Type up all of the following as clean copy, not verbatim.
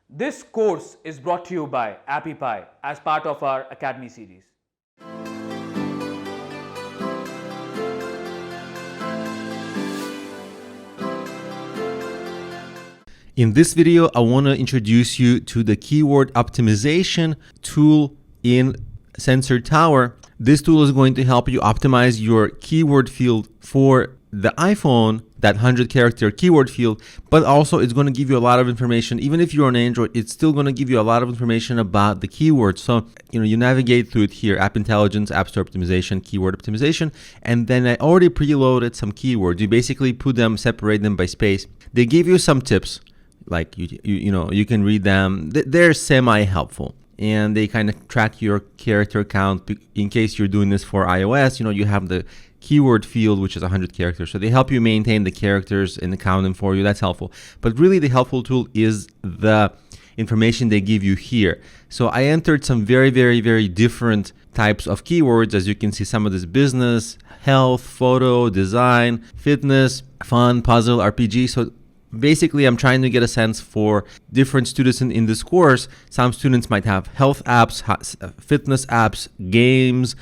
This course is brought to you by AppyPie as part of our Academy series. In this video, I want to introduce you to the keyword optimization tool in Sensor Tower. This tool is going to help you optimize your keyword field for the iPhone, that 100-character keyword field, but also it's going to give you a lot of information. Even if you're on Android, it's still going to give you a lot of information about the keywords. So, you navigate through it here: App Intelligence, App Store Optimization, Keyword Optimization, and then I already preloaded some keywords. You basically put them, separate them by space. They give you some tips. Like you can read them. They're semi-helpful, and they kind of track your character count. In case you're doing this for iOS, you have the keyword field, which is 100 characters. So they help you maintain the characters and count them for you. That's helpful. But really, the helpful tool is the information they give you here. So I entered some very, very, very different types of keywords. As you can see, some of this: business, health, photo, design, fitness, fun, puzzle, RPG. So basically, I'm trying to get a sense for different students in this course. Some students might have health apps, fitness apps, games,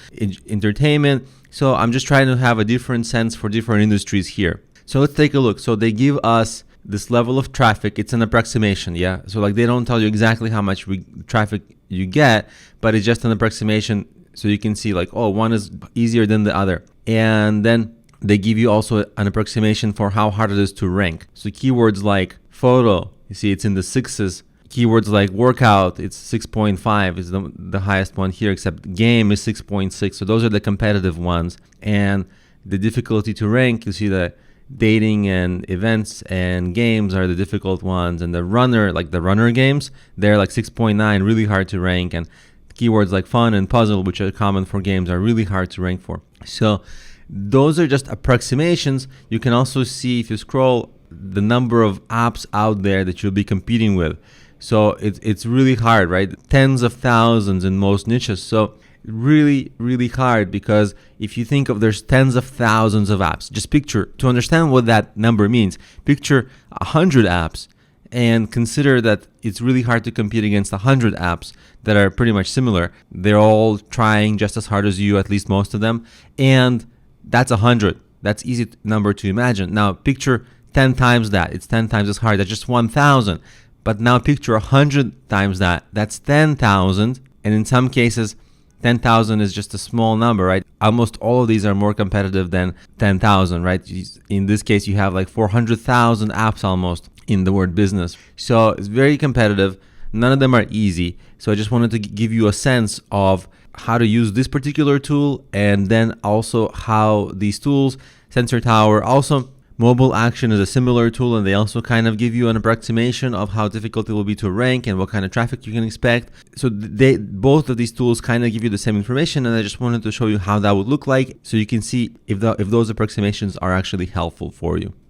entertainment. So I'm just trying to have a different sense for different industries here. So let's take a look. So they give us this level of traffic. It's an approximation, yeah? So like they don't tell you exactly how much traffic you get, but it's just an approximation. So you can see like, oh, one is easier than the other. And then they give you also an approximation for how hard it is to rank. So keywords like photo, you see it's in the 6s. Keywords like workout, it's 6.5 is the highest one here, except game is 6.6. So those are the competitive ones. And the difficulty to rank, you see that dating and events and games are the difficult ones. And the runner, like the runner games, they're like 6.9, really hard to rank. And keywords like fun and puzzle, which are common for games, are really hard to rank for. So those are just approximations. You can also see, if you scroll, the number of apps out there that you'll be competing with. So it's really hard, right? Tens of thousands in most niches. So really, really hard, because if you think of, there's tens of thousands of apps. Just picture, to understand what that number means, picture 100 apps and consider that it's really hard to compete against 100 apps that are pretty much similar. They're all trying just as hard as you, at least most of them. And that's 100. That's easy number to imagine. Now picture 10 times that. It's 10 times as hard. That's just 1,000. But now picture 100 times that. That's 10,000. And in some cases, 10,000 is just a small number, right? Almost all of these are more competitive than 10,000, right? In this case, you have like 400,000 apps almost in the word business. So it's very competitive. None of them are easy. So I just wanted to give you a sense of how to use this particular tool, and then also how these tools, Sensor Tower, also Mobile Action is a similar tool, and they also kind of give you an approximation of how difficult it will be to rank and what kind of traffic you can expect. So both of these tools kind of give you the same information, and I just wanted to show you how that would look like, so you can see if those approximations are actually helpful for you.